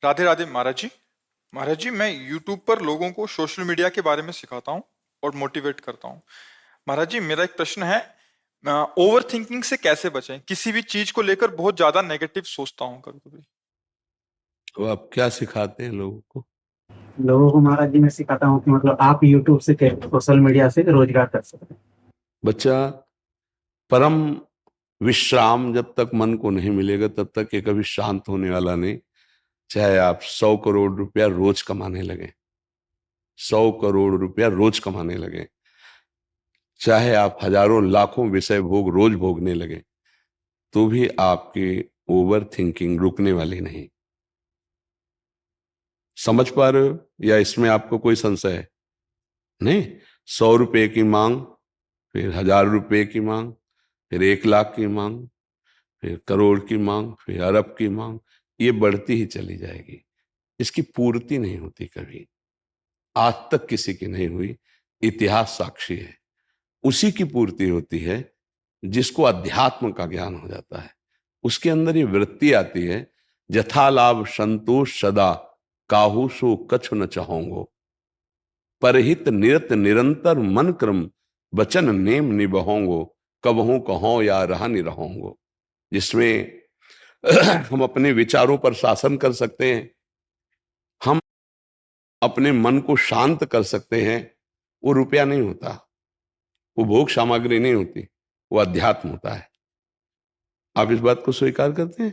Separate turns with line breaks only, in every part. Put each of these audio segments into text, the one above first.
राधे राधे महाराज जी। महाराज जी, मैं यूट्यूब पर लोगों को सोशल मीडिया के बारे में सिखाता हूँ और मोटिवेट करता हूँ। महाराज जी, मेरा एक प्रश्न है। ओवर थिंकिंग से कैसे बचें? किसी भी चीज को लेकर बहुत ज्यादा नेगेटिव सोचता हूँ कभी कभी।
तो आप क्या सिखाते हैं लोगों को?
लोगों को महाराज जी मैं सिखाता हूँ कि मतलब आप यूट्यूब से कैसे सोशल मीडिया से रोजगार कर सकते हैं।
बच्चा, परम विश्राम जब तक मन को नहीं मिलेगा तब तक ये कभी शांत होने वाला नहीं। चाहे आप 100 करोड़ रुपया रोज कमाने लगे, 100 करोड़ रुपया रोज कमाने लगे, चाहे आप हजारों लाखों विषय भोग रोज भोगने लगे, तो भी आपकी ओवर थिंकिंग रुकने वाली नहीं। समझ पा रहे हो या इसमें आपको कोई संशय है? नहीं। 100 रुपए की मांग, फिर 1000 रुपए की मांग, फिर 1 लाख की मांग, फिर करोड़ की मांग, फिर अरब की मांग, ये बढ़ती ही चली जाएगी। इसकी पूर्ति नहीं होती कभी। आज तक किसी की नहीं हुई। इतिहास साक्षी है। उसी की पूर्ति होती है जिसको अध्यात्म का ज्ञान हो जाता है। उसके अंदर ये वृत्ति आती है, जथा लाभ संतोष सदा, काहू सो कछु न चाहोंगो, परहित निरत निरंतर मन क्रम, वचन नेम निबहोंगो, कबहू कहो या रहा निरहोंगो। जिसमें हम अपने विचारों पर शासन कर सकते हैं, हम अपने मन को शांत कर सकते हैं। वो रुपया नहीं होता, वो भोग सामग्री नहीं होती, वो अध्यात्म होता है। आप इस बात को स्वीकार करते हैं?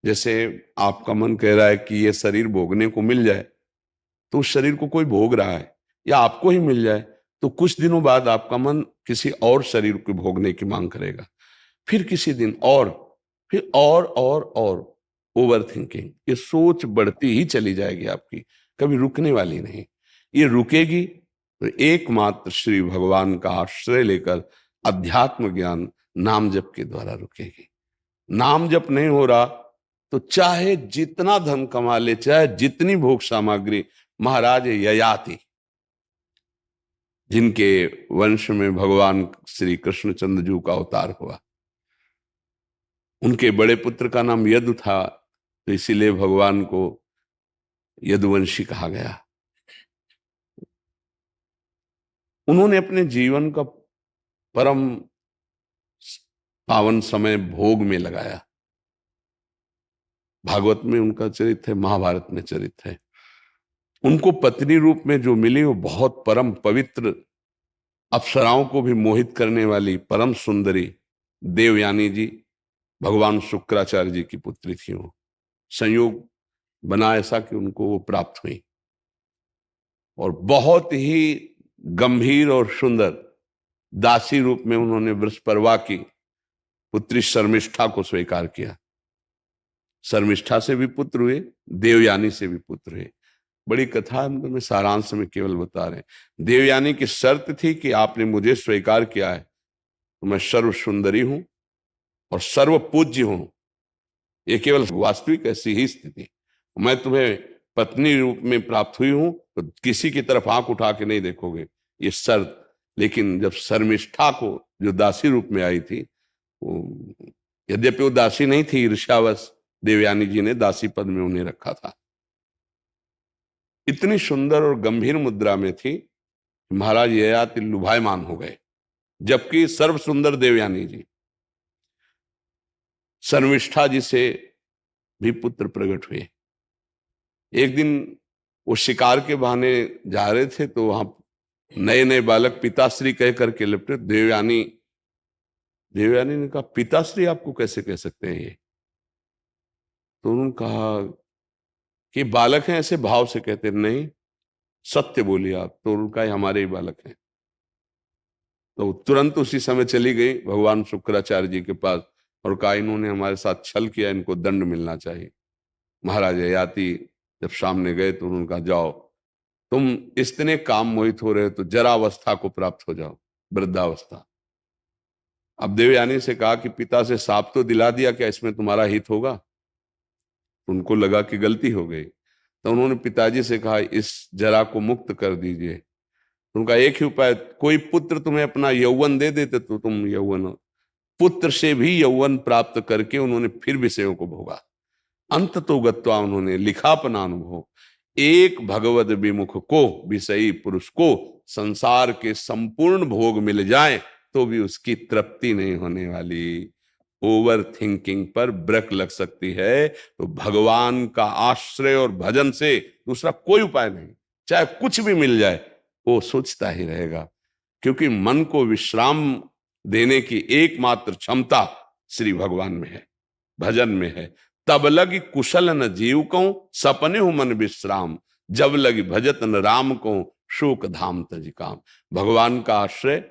जैसे आपका मन कह रहा है कि ये शरीर भोगने को मिल जाए, तो उस शरीर को कोई भोग रहा है, या आपको ही मिल जाए, तो कुछ दिनों बाद आपका मन किसी और शरीर को भोगने की मांग करेगा। फिर किसी दिन और, फिर और ओवर थिंकिंग, ये सोच बढ़ती ही चली जाएगी आपकी, कभी रुकने वाली नहीं। ये रुकेगी तो एकमात्र श्री भगवान का आश्रय लेकर अध्यात्म ज्ञान नाम जप के द्वारा रुकेगी। नाम जप नहीं हो रहा तो चाहे जितना धन कमा ले, चाहे जितनी भोग सामग्री, महाराज ययाति जिनके वंश में भगवान श्री कृष्णचंद्र जी का अवतार हुआ, उनके बड़े पुत्र का नाम यदु था, तो इसीलिए भगवान को यदुवंशी कहा गया। उन्होंने अपने जीवन का परम पावन समय भोग में लगाया। भागवत में उनका चरित्र है, महाभारत में चरित्र है। उनको पत्नी रूप में जो मिली वो बहुत परम पवित्र, अप्सराओं को भी मोहित करने वाली परम सुंदरी देवयानी जी, भगवान शुक्राचार्य जी की पुत्री थी। वो संयोग बना ऐसा कि उनको वो प्राप्त हुई, और बहुत ही गंभीर और सुंदर दासी रूप में उन्होंने वृषपर्वा की पुत्री शर्मिष्ठा को स्वीकार किया। शर्मिष्ठा से भी पुत्र हुए, देवयानी से भी पुत्र हुए। बड़ी कथा है, मैं सारांश में केवल बता रहे हैं। देवयानी की शर्त थी कि आपने मुझे स्वीकार किया है तो मैं सर्व सुंदरी हूं और सर्व पूज्य हूं। ये केवल वास्तविक ऐसी ही स्थिति। मैं तुम्हें पत्नी रूप में प्राप्त हुई हूं तो किसी की तरफ आंख उठा के नहीं देखोगे, ये शर्त। लेकिन जब शर्मिष्ठा को जो दासी रूप में आई थी, वो यद्यपि वो दासी नहीं थी, ईर्ष्यावश देवयानी जी ने दासी पद में उन्हें रखा था। इतनी सुंदर और गंभीर मुद्रा में थी, महाराज ययाति लुभायमान हो गए, जबकि सर्व सुंदर देवयानी जी। शर्मिष्ठा जी से भी पुत्र प्रकट हुए। एक दिन वो शिकार के बहाने जा रहे थे, तो वहां नए नए बालक पिताश्री कह करके लिपटे। देवयानी ने कहा, पिताश्री आपको कैसे कह सकते हैं ये? तो उन्होंने कहा कि बालक हैं, ऐसे भाव से कहते नहीं, सत्य बोलिए आप। तो उनका हमारे ही बालक हैं। तो तुरंत उसी समय चली गई भगवान शुक्राचार्य जी के पास और कहा, इन्होंने हमारे साथ छल किया, इनको दंड मिलना चाहिए। महाराज ययाति जब सामने गए तो उन्होंने कहा, जाओ, तुम इतने काम मोहित हो रहे हो तो जरावस्था को प्राप्त हो जाओ, वृद्धावस्था। अब देवयानी से कहा कि पिता से साफ तो दिला दिया, क्या इसमें तुम्हारा हित होगा? उनको लगा कि गलती हो गई, तो उन्होंने पिताजी से कहा, इस जरा को मुक्त कर दीजिए। उनका एक ही उपाय, कोई पुत्र तुम्हें अपना यौवन दे देते तो तुम यौवन, पुत्र से भी यौवन प्राप्त करके उन्होंने फिर विषयों को भोगा। अंत तो गत्वा उन्होंने लिखा अपना अनुभव, एक भगवद विमुख को, विषयी पुरुष को संसार के संपूर्ण भोग मिल जाए तो भी उसकी तृप्ति नहीं होने वाली। ओवर थिंकिंग पर ब्रेक लग सकती है तो भगवान का आश्रय और भजन से दूसरा कोई उपाय नहीं। चाहे कुछ भी मिल जाए वो सोचता ही रहेगा, क्योंकि मन को विश्राम देने की एकमात्र क्षमता श्री भगवान में है, भजन में है। तब लगी कुशल न जीव को, सपने हो मन विश्राम, जब लगी भजत न राम को, शोक धाम तज काम। भगवान का आश्रय,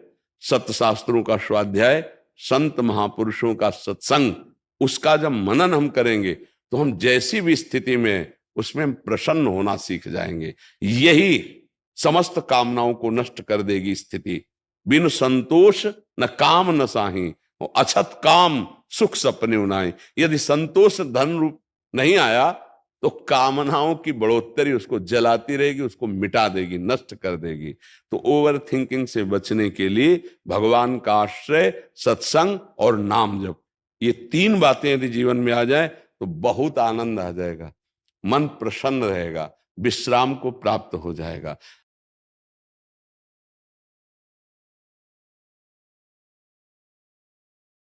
सत्य शास्त्रों का स्वाध्याय, संत महापुरुषों का सत्संग, उसका जब मनन हम करेंगे तो हम जैसी भी स्थिति में उसमें प्रसन्न होना सीख जाएंगे। यही समस्त कामनाओं को नष्ट कर देगी स्थिति। बिन संतोष न काम न साही, अछत काम सुख सपने उनाए। यदि संतोष धन रूप नहीं आया तो कामनाओं की बढ़ोतरी उसको जलाती रहेगी, उसको मिटा देगी, नष्ट कर देगी। तो ओवर थिंकिंग से बचने के लिए भगवान का आश्रय, सत्संग और नाम जप, ये तीन बातें यदि जीवन में आ जाए तो बहुत आनंद आ जाएगा, मन प्रसन्न रहेगा, विश्राम को प्राप्त हो जाएगा।